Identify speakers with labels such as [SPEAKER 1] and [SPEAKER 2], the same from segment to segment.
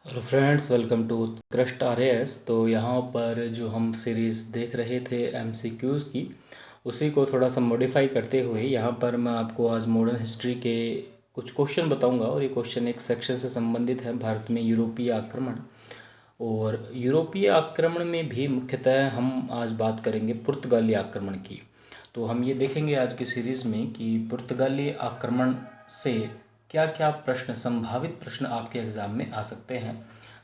[SPEAKER 1] Hello friends, welcome to crust R S. तो यहाँ पर जो हम सीरीज़ देख रहे थे एमसीक्यूज़ की, उसी को थोड़ा सा मॉडिफाई करते हुए यहाँ पर मैं आपको आज मॉडर्न हिस्ट्री के कुछ क्वेश्चन बताऊंगा। और ये क्वेश्चन एक सेक्शन से संबंधित है, भारत में यूरोपीय आक्रमण। और यूरोपीय आक्रमण में भी मुख्यतः हम आज बात करेंगे पुर्तगाली आक्रमण की। तो हम ये देखेंगे आज की सीरीज़ में कि पुर्तगाली आक्रमण से क्या क्या प्रश्न, संभावित प्रश्न आपके एग्ज़ाम में आ सकते हैं।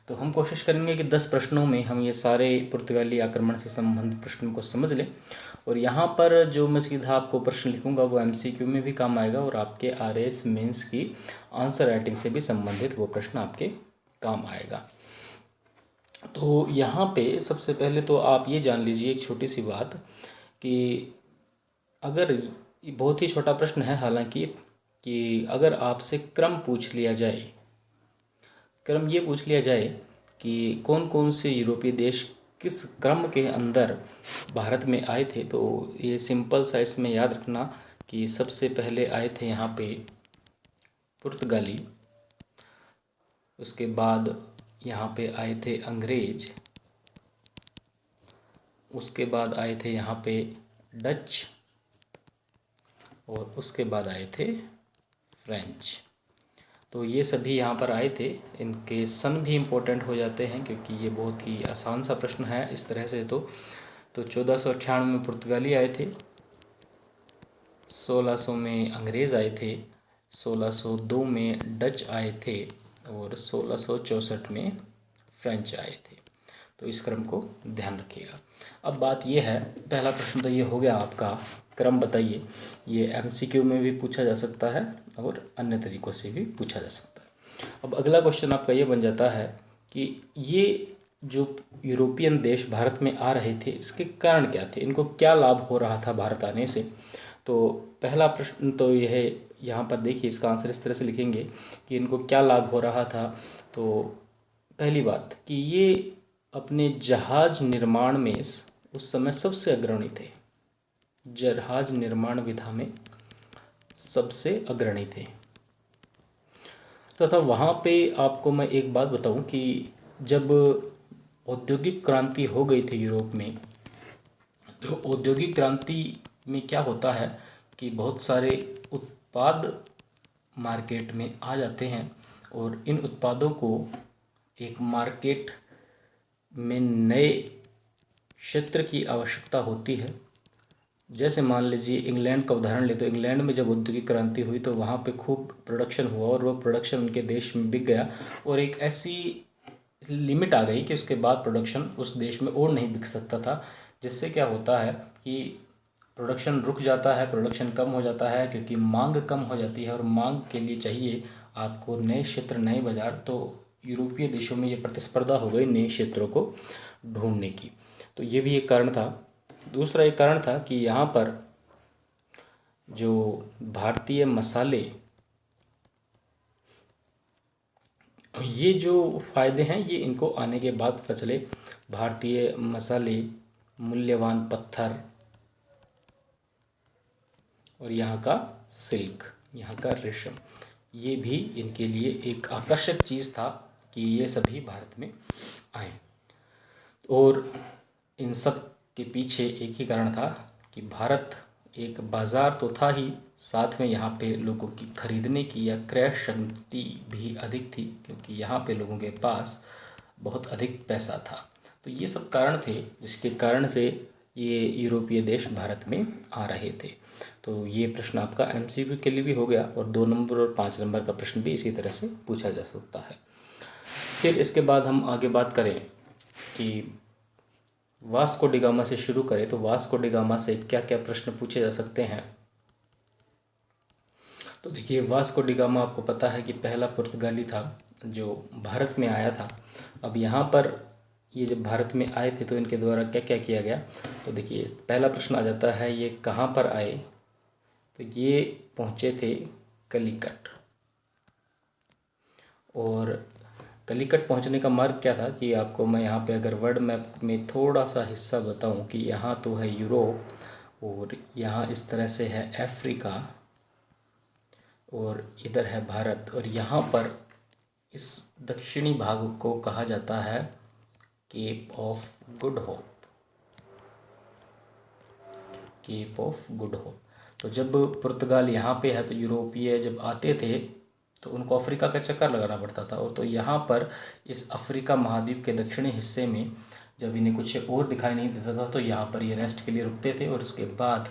[SPEAKER 1] तो हम कोशिश करेंगे कि 10 प्रश्नों में हम ये सारे पुर्तगाली आक्रमण से संबंधित प्रश्नों को समझ लें। और यहाँ पर जो मैं सीधा आपको प्रश्न लिखूँगा वो एमसीक्यू में भी काम आएगा, और आपके आरएस मेंस की आंसर राइटिंग से भी संबंधित वो प्रश्न आपके काम आएगा। तो यहाँ पे सबसे पहले तो आप ये जान लीजिए एक छोटी सी बात कि अगर ये बहुत ही छोटा प्रश्न है हालांकि, कि अगर आपसे क्रम पूछ लिया जाए, क्रम ये पूछ लिया जाए कि कौन कौन से यूरोपीय देश किस क्रम के अंदर भारत में आए थे, तो ये सिंपल सा इसमें याद रखना कि सबसे पहले आए थे यहाँ पे पुर्तगाली, उसके बाद यहाँ पे आए थे अंग्रेज, उसके बाद आए थे यहाँ पे डच, और उसके बाद आए थे फ्रेंच। तो ये सभी यहाँ पर आए थे। इनके सन भी इम्पोर्टेंट हो जाते हैं क्योंकि ये बहुत ही आसान सा प्रश्न है इस तरह से। तो 1498 में पुर्तगाली आए थे, 1600 में अंग्रेज़ आए थे, 1602 में डच आए थे, और 1664 में फ्रेंच आए थे। तो इस क्रम को ध्यान रखिएगा। अब बात यह है, पहला प्रश्न तो ये हो गया आपका, क्रम बताइए। ये एमसीक्यू में भी पूछा जा सकता है और अन्य तरीक़ों से भी पूछा जा सकता है। अब अगला क्वेश्चन आपका ये बन जाता है कि ये जो यूरोपियन देश भारत में आ रहे थे इसके कारण क्या थे, इनको क्या लाभ हो रहा था भारत आने से। तो पहला प्रश्न तो यह है, यहाँ पर देखिए इसका आंसर इस तरह से लिखेंगे कि इनको क्या लाभ हो रहा था। तो पहली बात कि ये अपने जहाज निर्माण में उस समय सबसे अग्रणी थे, जहाज निर्माण विधा में सबसे अग्रणी थे। तथा वहाँ पे आपको मैं एक बात बताऊं कि जब औद्योगिक क्रांति हो गई थी यूरोप में, तो औद्योगिक क्रांति में क्या होता है कि बहुत सारे उत्पाद मार्केट में आ जाते हैं, और इन उत्पादों को एक मार्केट में नए क्षेत्र की आवश्यकता होती है। जैसे मान लीजिए इंग्लैंड का उदाहरण ले, तो इंग्लैंड में जब औद्योगिक क्रांति हुई तो वहाँ पे खूब प्रोडक्शन हुआ, और वो प्रोडक्शन उनके देश में बिक गया, और एक ऐसी लिमिट आ गई कि उसके बाद प्रोडक्शन उस देश में और नहीं बिक सकता था। जिससे क्या होता है कि प्रोडक्शन रुक जाता है, प्रोडक्शन कम हो जाता है, क्योंकि मांग कम हो जाती है, और मांग के लिए चाहिए आपको नए क्षेत्र, नए बाज़ार। तो यूरोपीय देशों में ये प्रतिस्पर्धा हो गई नए क्षेत्रों को ढूंढने की। तो ये भी एक कारण था। दूसरा एक कारण था कि यहाँ पर जो भारतीय मसाले, ये जो फ़ायदे हैं ये इनको आने के बाद पता चले। भारतीय मसाले, मूल्यवान पत्थर, और यहाँ का सिल्क, यहाँ का रेशम, ये भी इनके लिए एक आकर्षक चीज़ था कि ये सभी भारत में आए। और इन सब के पीछे एक ही कारण था कि भारत एक बाज़ार तो था ही, साथ में यहाँ पे लोगों की खरीदने की या क्रय शक्ति भी अधिक थी, क्योंकि यहाँ पे लोगों के पास बहुत अधिक पैसा था। तो ये सब कारण थे जिसके कारण से ये यूरोपीय देश भारत में आ रहे थे। तो ये प्रश्न आपका एमसीक्यू के लिए भी हो गया, और 2 नंबर और 5 नंबर का प्रश्न भी इसी तरह से पूछा जा सकता है। फिर इसके बाद हम आगे बात करें कि वास्को डी गामा से शुरू करें, तो वास्को डी गामा से क्या क्या प्रश्न पूछे जा सकते हैं। तो देखिए, वास्को डी गामा आपको पता है कि पहला पुर्तगाली था जो भारत में आया था। अब यहाँ पर ये जब भारत में आए थे तो इनके द्वारा क्या क्या किया गया। तो देखिए, पहला प्रश्न आ जाता है ये कहाँ पर आए। तो ये पहुँचे थे कलिकट, और कलिकट पहुंचने का मार्ग क्या था कि आपको मैं यहाँ पे अगर वर्ल्ड मैप में थोड़ा सा हिस्सा बताऊं कि यहाँ तो है यूरोप, और यहाँ इस तरह से है अफ्रीका, और इधर है भारत, और यहाँ पर इस दक्षिणी भाग को कहा जाता है Cape of Good Hope. Cape of Good Hope. तो जब पुर्तगाल यहाँ पे है तो यूरोपीय जब आते थे तो उनको अफ्रीका का चक्कर लगाना पड़ता था, और तो यहाँ पर इस अफ्रीका महाद्वीप के दक्षिणी हिस्से में जब इन्हें कुछ और दिखाई नहीं देता था तो यहाँ पर ये रेस्ट के लिए रुकते थे और उसके बाद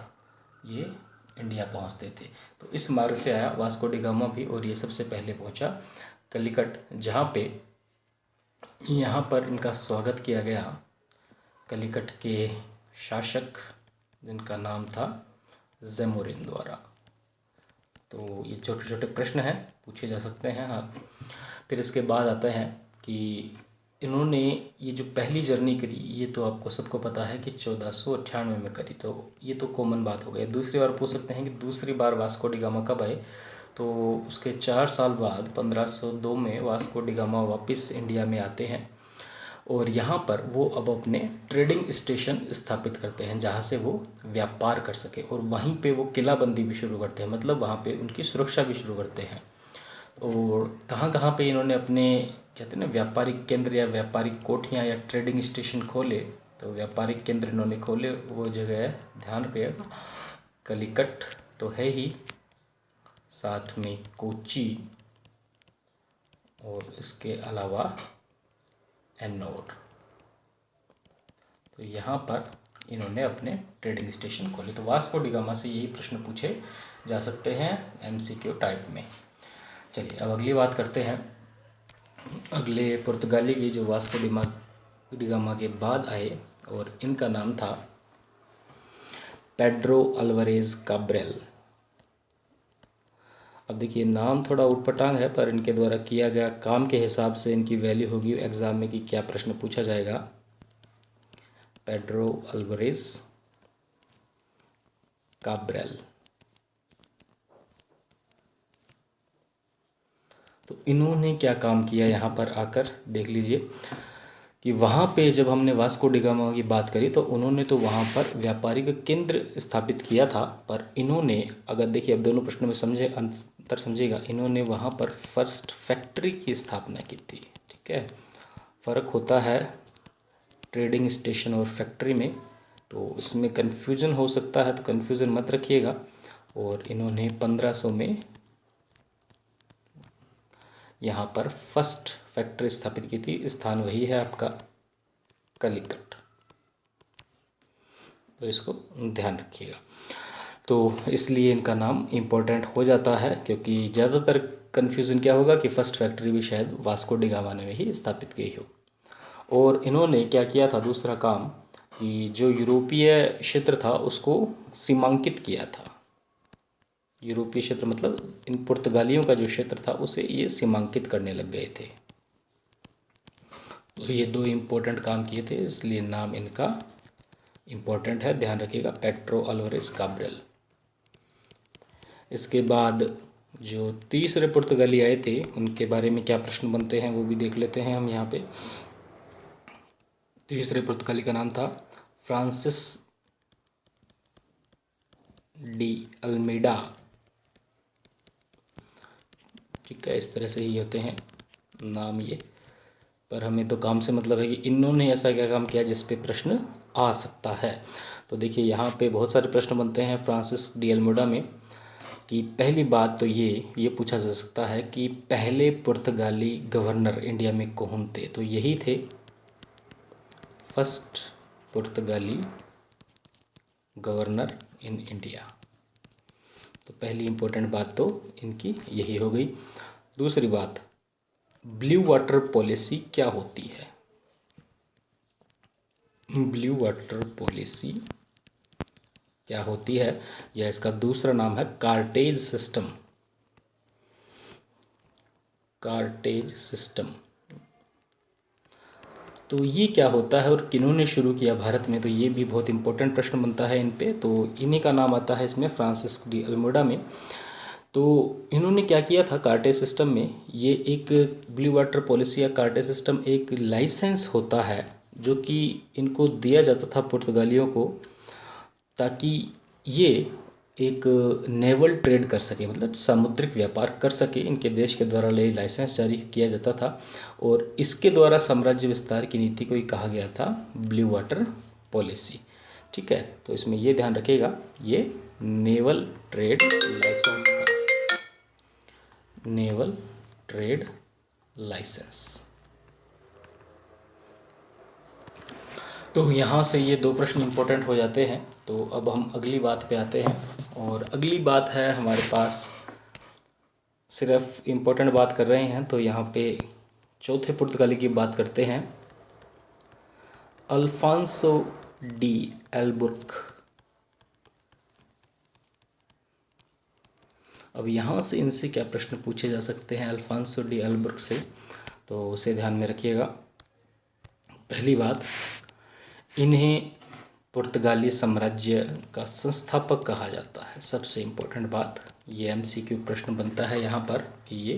[SPEAKER 1] ये इंडिया पहुँचते थे। तो इस मार्ग से आया वास्को डी गामा भी, और ये सबसे पहले पहुँचा कलिकट, जहाँ पे यहाँ पर इनका स्वागत किया गया कलिकट के शासक जिनका नाम था ज़ेमुरिन द्वारा। तो ये छोटे छोटे प्रश्न हैं, पूछे जा सकते हैं। हाँ, फिर इसके बाद आता है कि इन्होंने ये जो पहली जर्नी करी, ये तो आपको सबको पता है कि 1498 में करी, तो ये तो कॉमन बात हो गई। दूसरी बार पूछ सकते हैं कि दूसरी बार वास्को डी गामा कब आए, तो उसके 4 साल बाद 1502 में वास्को डी गामा वापस इंडिया में आते हैं, और यहाँ पर वो अब अपने ट्रेडिंग स्टेशन स्थापित करते हैं जहाँ से वो व्यापार कर सके, और वहीं पे वो किलाबंदी भी शुरू करते हैं, मतलब वहाँ पे उनकी सुरक्षा भी शुरू करते हैं। और कहाँ कहाँ पे इन्होंने अपने कहते हैं ना व्यापारिक केंद्र या व्यापारिक कोठियाँ या ट्रेडिंग स्टेशन खोले, तो व्यापारिक केंद्र इन्होंने खोले, वो जगह है, ध्यान रखिएगा, कलिकट तो है ही, साथ में कोची, और इसके अलावा एन्नोर। तो यहाँ पर इन्होंने अपने ट्रेडिंग स्टेशन खोले। तो वास्को डी गामा से यही प्रश्न पूछे जा सकते हैं एमसीक्यू टाइप में। चलिए अब अगली बात करते हैं। अगले पुर्तगाली की जो वास्को डी गामा के बाद आए, और इनका नाम था पेड्रो अल्वारेज काब्रेल। अब देखिए नाम थोड़ा उटपटांग है, पर इनके द्वारा किया गया काम के हिसाब से इनकी वैल्यू होगी एग्ज़ाम में कि क्या प्रश्न पूछा जाएगा। Pedro Alvares Cabral. तो इन्होंने क्या काम किया यहाँ पर आकर देख लीजिए कि वहाँ पे जब हमने वास्को डी गामा की बात करी तो उन्होंने तो वहाँ पर व्यापारिक केंद्र स्थापित किया था, पर इन्होंने, अगर देखिए अब दोनों प्रश्नों में समझे अंतर समझिएगा, इन्होंने वहाँ पर फर्स्ट फैक्ट्री की स्थापना की थी। ठीक है, फ़र्क होता है ट्रेडिंग स्टेशन और फैक्ट्री में, तो इसमें कन्फ्यूज़न हो सकता है, तो कन्फ्यूज़न मत रखिएगा। और इन्होंने 1500 में यहाँ पर फर्स्ट फैक्ट्री स्थापित की थी। स्थान वही है आपका कलिकट, तो इसको ध्यान रखिएगा। तो इसलिए इनका नाम इम्पोर्टेंट हो जाता है, क्योंकि ज़्यादातर कन्फ्यूज़न क्या होगा कि फर्स्ट फैक्ट्री भी शायद वास्को डी गामा ने ही स्थापित की हो। और इन्होंने क्या किया था दूसरा काम, कि जो यूरोपीय क्षेत्र था उसको सीमांकित किया था। यूरोपीय क्षेत्र मतलब इन पुर्तगालियों का जो क्षेत्र था उसे ये सीमांकित करने लग गए थे। तो ये दो इम्पोर्टेंट काम किए थे, इसलिए नाम इनका इम्पोर्टेंट है, ध्यान रखिएगा, पेड्रो अल्वारेज काब्रेल। इसके बाद जो तीसरे पुर्तगाली आए थे उनके बारे में क्या प्रश्न बनते हैं वो भी देख लेते हैं हम यहाँ पे। तीसरे पुर्तगाली का नाम था फ्रांसिस डी अल्मेडा। ठीक है, इस तरह से ही होते हैं नाम ये, पर हमें तो काम से मतलब है कि इन्होंने ऐसा क्या काम किया जिस पे प्रश्न आ सकता है। तो देखिए यहाँ पे बहुत सारे प्रश्न बनते हैं फ्रांसिस डी अल्मेडा में, कि पहली बात तो ये पूछा जा सकता है कि पहले पुर्तगाली गवर्नर इंडिया में कौन थे, तो यही थे फर्स्ट पुर्तगाली गवर्नर इन इंडिया। तो पहली इम्पोर्टेंट बात तो इनकी यही हो गई। दूसरी बात, ब्लू वाटर पॉलिसी क्या होती है? ब्लू वाटर पॉलिसी क्या होती है, या इसका दूसरा नाम है कार्टेज सिस्टम। कार्टेज सिस्टम, तो ये क्या होता है और किन्होंने शुरू किया भारत में, तो ये भी बहुत इंपॉर्टेंट प्रश्न बनता है इन पे। तो इन्हीं का नाम आता है इसमें, फ्रांसिस डी अल्मेडा में। तो इन्होंने क्या किया था कार्टेज सिस्टम में, ये एक ब्लू वाटर पॉलिसी या कार्टेज सिस्टम एक लाइसेंस होता है जो कि इनको दिया जाता था पुर्तगालियों को, ताकि ये एक नेवल ट्रेड कर सके, मतलब सामुद्रिक व्यापार कर सके, इनके देश के द्वारा ले लाइसेंस जारी किया जाता था। और इसके द्वारा साम्राज्य विस्तार की नीति को ही कहा गया था ब्लू वाटर पॉलिसी। ठीक है, तो इसमें ये ध्यान रखिएगा, ये नेवल ट्रेड लाइसेंस था, नेवल ट्रेड लाइसेंस। तो यहाँ से ये दो प्रश्न इम्पोर्टेंट हो जाते हैं। तो अब हम अगली बात पे आते हैं, और अगली बात है हमारे पास, सिर्फ इम्पोर्टेंट बात कर रहे हैं तो यहाँ पे चौथे पुर्तगाली की बात करते हैं, अल्फांसो डी एल्बुर्क। अब यहाँ से इनसे क्या प्रश्न पूछे जा सकते हैं अल्फांसो डी एल्बुर्क से, तो उसे ध्यान में रखिएगा। पहली बात, इन्हें पुर्तगाली साम्राज्य का संस्थापक कहा जाता है। सबसे इम्पोर्टेंट बात, ये एमसीक्यू प्रश्न बनता है यहाँ पर कि ये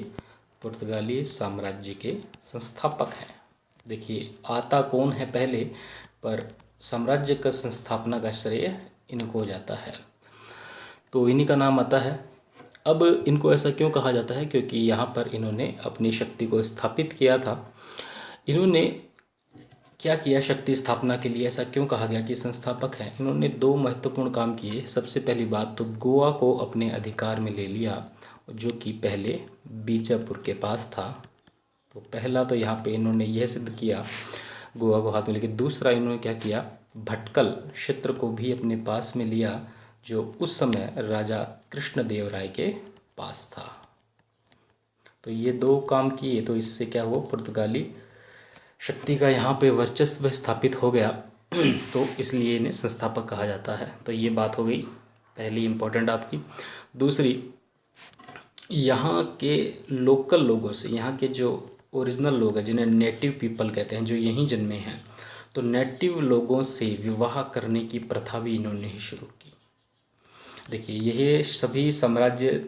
[SPEAKER 1] पुर्तगाली साम्राज्य के संस्थापक हैं। देखिए आता कौन है पहले, पर साम्राज्य का संस्थापना का श्रेय इनको हो जाता है, तो इन्हीं का नाम आता है। अब इनको ऐसा क्यों कहा जाता है, क्योंकि यहाँ पर इन्होंने अपनी शक्ति को स्थापित किया था। इन्होंने क्या किया शक्ति स्थापना के लिए, ऐसा क्यों कहा गया कि संस्थापक हैं? इन्होंने दो महत्वपूर्ण काम किए। सबसे पहली बात तो गोवा को अपने अधिकार में ले लिया, जो कि पहले बीजापुर के पास था। तो पहला तो यहाँ पे इन्होंने यह सिद्ध किया गोवा को हाथ में लेके। दूसरा इन्होंने क्या किया, भटकल क्षेत्र को भी अपने पास में लिया, जो उस समय राजा कृष्णदेव राय के पास था। तो ये दो काम किए, तो इससे क्या हुआ, पुर्तगाली शक्ति का यहाँ पे वर्चस्व स्थापित हो गया। तो इसलिए इन्हें संस्थापक कहा जाता है। तो ये बात हो गई पहली इम्पोर्टेंट आपकी। दूसरी, यहाँ के लोकल लोगों से, यहाँ के जो ओरिजिनल लोग हैं जिन्हें नेटिव पीपल कहते हैं, जो यहीं जन्मे हैं, तो नेटिव लोगों से विवाह करने की प्रथा भी इन्होंने ही शुरू की। देखिए ये सभी साम्राज्य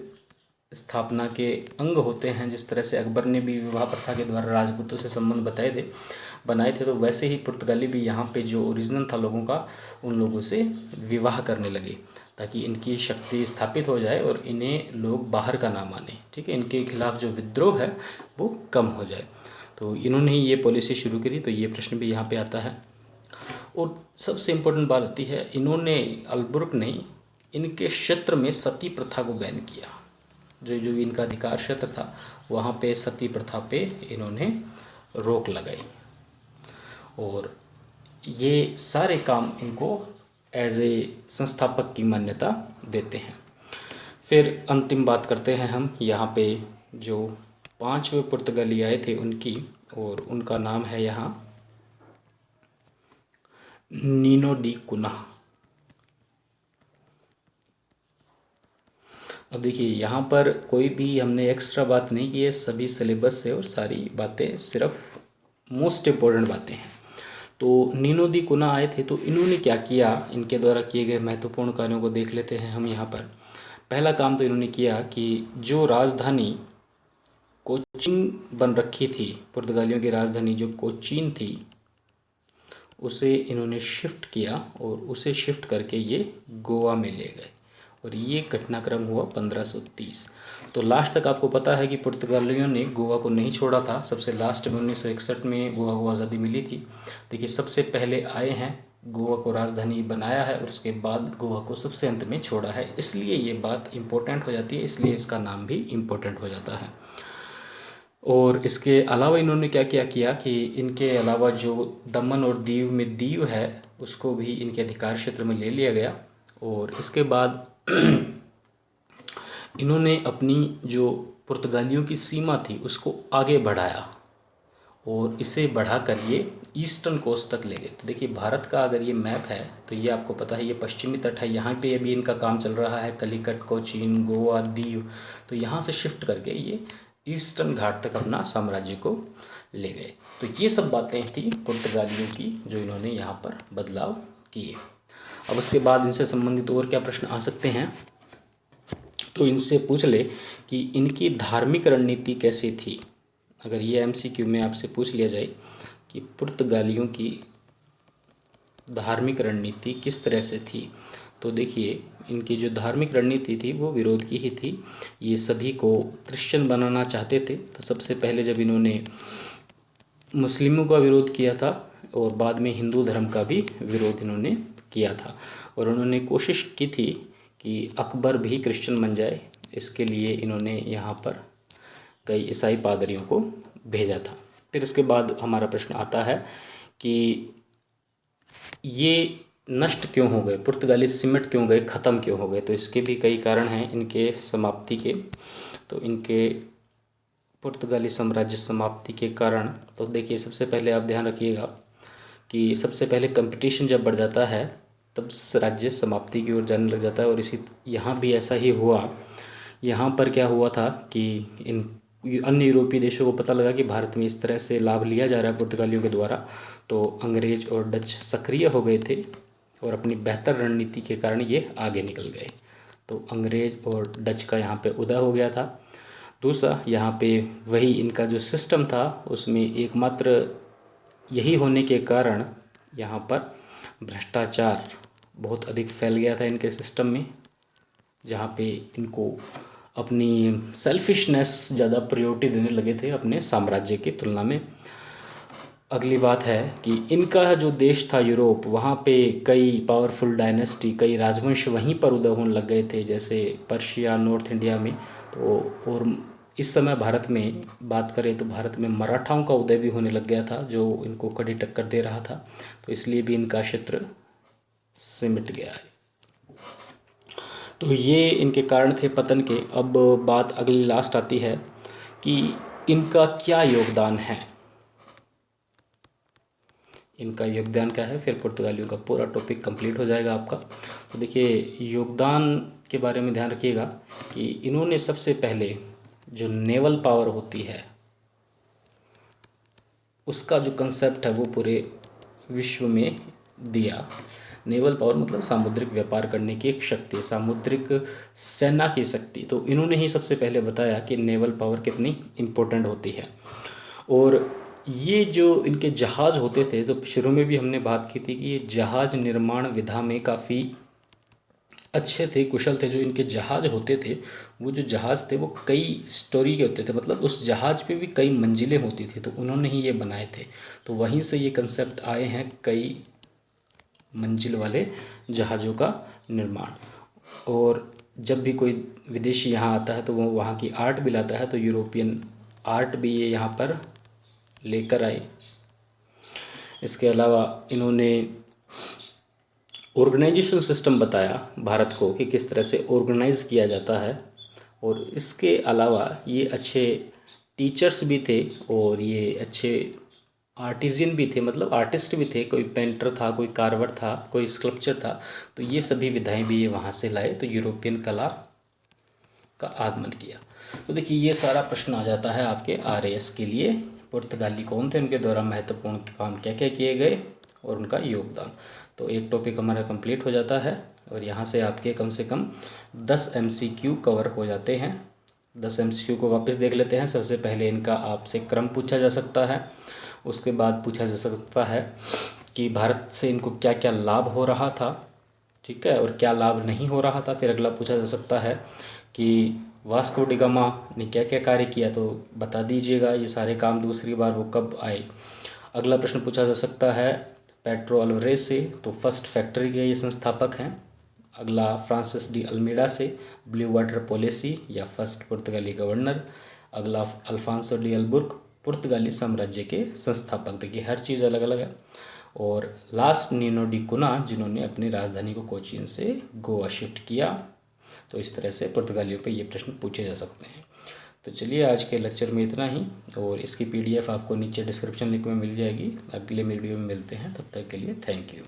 [SPEAKER 1] स्थापना के अंग होते हैं। जिस तरह से अकबर ने भी विवाह प्रथा के द्वारा राजपूतों से संबंध बनाए थे, तो वैसे ही पुर्तगाली भी यहाँ पे जो ओरिजिनल था लोगों का, उन लोगों से विवाह करने लगे, ताकि इनकी शक्ति स्थापित हो जाए और इन्हें लोग बाहर का ना माने। ठीक है, इनके खिलाफ जो विद्रोह है वो कम हो जाए। तो इन्होंने ही ये पॉलिसी शुरू करी। तो ये प्रश्न भी यहाँ पे आता है। और सबसे इम्पोर्टेंट बात आती है, इन्होंने, अल्बुर्क ने इनके क्षेत्र में सती प्रथा को बैन किया। जो जो इनका अधिकार क्षेत्र था वहाँ पे सती प्रथा पे इन्होंने रोक लगाई, और ये सारे काम इनको एज ए संस्थापक की मान्यता देते हैं। फिर अंतिम बात करते हैं हम यहाँ पे, जो पांचवें पुर्तगाली आए थे उनकी, और उनका नाम है यहाँ नीनो डी कुना। अब देखिए यहाँ पर कोई भी हमने एक्स्ट्रा बात नहीं की है, सभी सिलेबस से, और सारी बातें सिर्फ मोस्ट इम्पोर्टेंट बातें हैं। तो नीनो दी कुना आए थे, तो इन्होंने क्या किया, इनके द्वारा किए गए महत्वपूर्ण कार्यों को देख लेते हैं हम यहाँ पर। पहला काम तो इन्होंने किया कि जो राजधानी कोचीन बन रखी थी, पुर्तगालियों की राजधानी जो कोचीन थी, उसे इन्होंने शिफ्ट किया, और उसे शिफ्ट करके ये गोवा में ले गए। और ये घटनाक्रम हुआ 1530। तो लास्ट तक आपको पता है कि पुर्तगालियों ने गोवा को नहीं छोड़ा था। सबसे लास्ट में 1961 में गोवा को आज़ादी मिली थी। देखिए सबसे पहले आए हैं, गोवा को राजधानी बनाया है, और उसके बाद गोवा को सबसे अंत में छोड़ा है। इसलिए ये बात इम्पोर्टेंट हो जाती है, इसलिए इसका नाम भी इम्पोर्टेंट हो जाता है। और इसके अलावा इन्होंने क्या क्या किया कि इनके अलावा जो दमन और दीव में दीव है, उसको भी इनके अधिकार क्षेत्र में ले लिया गया। और इसके बाद इन्होंने अपनी जो पुर्तगालियों की सीमा थी उसको आगे बढ़ाया, और इसे बढ़ाकर ये ईस्टर्न कोस्ट तक ले गए। तो देखिए भारत का अगर ये मैप है तो ये आपको पता है, ये पश्चिमी तट है, यहाँ पे अभी इनका काम चल रहा है, कलिकट, कोचीन, गोवा, दीव। तो यहाँ से शिफ्ट करके ये ईस्टर्न घाट तक अपना साम्राज्य को ले गए। तो ये सब बातें थी पुर्तगालियों की, जो इन्होंने यहाँ पर बदलाव किए। अब उसके बाद इनसे संबंधित और क्या प्रश्न आ सकते हैं, तो इनसे पूछ ले कि इनकी धार्मिक रणनीति कैसी थी। अगर ये एमसीक्यू में आपसे पूछ लिया जाए कि पुर्तगालियों की धार्मिक रणनीति किस तरह से थी, तो देखिए इनकी जो धार्मिक रणनीति थी वो विरोध की ही थी। ये सभी को क्रिश्चियन बनाना चाहते थे। तो सबसे पहले जब इन्होंने मुस्लिमों का विरोध किया था और बाद में हिंदू धर्म का भी विरोध इन्होंने किया था, और उन्होंने कोशिश की थी कि अकबर भी क्रिश्चियन बन जाए। इसके लिए इन्होंने यहाँ पर कई ईसाई पादरियों को भेजा था। फिर इसके बाद हमारा प्रश्न आता है कि ये नष्ट क्यों हो गए, पुर्तगाली सिमट क्यों गए, ख़त्म क्यों हो गए। तो इसके भी कई कारण हैं इनके समाप्ति के। तो इनके पुर्तगाली साम्राज्य समाप्ति के कारण, तो देखिए सबसे पहले आप ध्यान रखिएगा कि सबसे पहले कंपटीशन जब बढ़ जाता है तब राज्य समाप्ति की ओर जाने लग जाता है। और इसी यहाँ भी ऐसा ही हुआ। यहाँ पर क्या हुआ था कि इन अन्य यूरोपीय देशों को पता लगा कि भारत में इस तरह से लाभ लिया जा रहा है पुर्तगालियों के द्वारा। तो अंग्रेज और डच सक्रिय हो गए थे और अपनी बेहतर रणनीति के कारण ये आगे निकल गए। तो अंग्रेज और डच का यहाँ पे उदय हो गया था। दूसरा, यहाँ पे वही इनका जो सिस्टम था उसमें एकमात्र यही होने के कारण यहाँ पर भ्रष्टाचार बहुत अधिक फैल गया था इनके सिस्टम में, जहाँ पे इनको अपनी सेल्फिशनेस ज़्यादा प्रायोरिटी देने लगे थे अपने साम्राज्य की तुलना में। अगली बात है कि इनका जो देश था यूरोप, वहाँ पे कई पावरफुल डायनेस्टी, कई राजवंश वहीं पर उदय होने लग गए थे, जैसे पर्शिया, नॉर्थ इंडिया में। तो और इस समय भारत में बात करें तो भारत में मराठाओं का उदय भी होने लग गया था, जो इनको कड़ी टक्कर दे रहा था। तो इसलिए भी इनका क्षेत्र सिमट गया है। तो ये इनके कारण थे पतन के। अब बात अगली लास्ट आती है कि इनका क्या योगदान है, इनका योगदान क्या है। फिर पुर्तगालियों का पूरा टॉपिक कंप्लीट हो जाएगा आपका। तो देखिए योगदान के बारे में ध्यान रखिएगा कि इन्होंने सबसे पहले जो नेवल पावर होती है उसका जो कंसेप्ट है वो पूरे विश्व में दिया। नेवल पावर मतलब सामुद्रिक व्यापार करने की एक शक्ति, सामुद्रिक सेना की शक्ति। तो इन्होंने ही सबसे पहले बताया कि नेवल पावर कितनी इम्पोर्टेंट होती है। और ये जो इनके जहाज़ होते थे, तो शुरू में भी हमने बात की थी कि ये जहाज़ निर्माण विधा में काफ़ी अच्छे थे, कुशल थे। जो इनके जहाज़ होते थे, वो जो जहाज़ थे वो कई स्टोरी के होते थे, मतलब उस जहाज़ पे भी कई मंजिलें होती थी। तो उन्होंने ही ये बनाए थे। तो वहीं से ये कंसेप्ट आए हैं कई मंजिल वाले जहाज़ों का निर्माण। और जब भी कोई विदेशी यहाँ आता है तो वो वहाँ की आर्ट भी लाता है, तो यूरोपियन आर्ट भी ये यहाँ पर लेकर आए। इसके अलावा इन्होंने ऑर्गेनाइजेशन सिस्टम बताया भारत को कि किस तरह से ऑर्गेनाइज किया जाता है। और इसके अलावा ये अच्छे टीचर्स भी थे और ये अच्छे आर्टिजियन भी थे, मतलब आर्टिस्ट भी थे। कोई पेंटर था, कोई कार्वर था, कोई स्कल्पचर था। तो ये सभी विधाएं भी ये वहाँ से लाए, तो यूरोपियन कला का आगमन किया। तो देखिए ये सारा प्रश्न आ जाता है आपके RAS के लिए। पुर्तगाली कौन थे, उनके द्वारा महत्वपूर्ण काम क्या क्या किए गए और उनका योगदान। तो एक टॉपिक हमारा कंप्लीट हो जाता है और यहाँ से आपके कम से कम 10 MCQ कवर हो जाते हैं। 10 MCQ को वापस देख लेते हैं। सबसे पहले इनका आपसे क्रम पूछा जा सकता है। उसके बाद पूछा जा सकता है कि भारत से इनको क्या क्या लाभ हो रहा था, ठीक है, और क्या लाभ नहीं हो रहा था। फिर अगला पूछा जा सकता है कि वास्को डी गामा ने क्या क्या कार्य किया, तो बता दीजिएगा ये सारे काम दूसरी बार वो कब आए। अगला प्रश्न पूछा जा सकता है पेड्रो अल्वारेज से, तो फर्स्ट फैक्ट्री के ये संस्थापक हैं। अगला फ्रांसिस डी अल्मेडा से, ब्लू वाटर पॉलिसी या फर्स्ट पुर्तगाली गवर्नर। अगला अल्फांसो डी अल्बुर्क, पुर्तगाली साम्राज्य के संस्थापक। देखिए हर चीज़ अलग अलग है। और लास्ट नीनो डी कुना, जिन्होंने अपनी राजधानी को कोचीन से गोवा शिफ्ट किया। तो इस तरह से पुर्तगालियों पे ये प्रश्न पूछे जा सकते हैं। तो चलिए आज के लेक्चर में इतना ही, और इसकी PDF आपको नीचे डिस्क्रिप्शन लिंक में मिल जाएगी। अगले वीडियो में मिलते हैं, तब तक के लिए थैंक यू।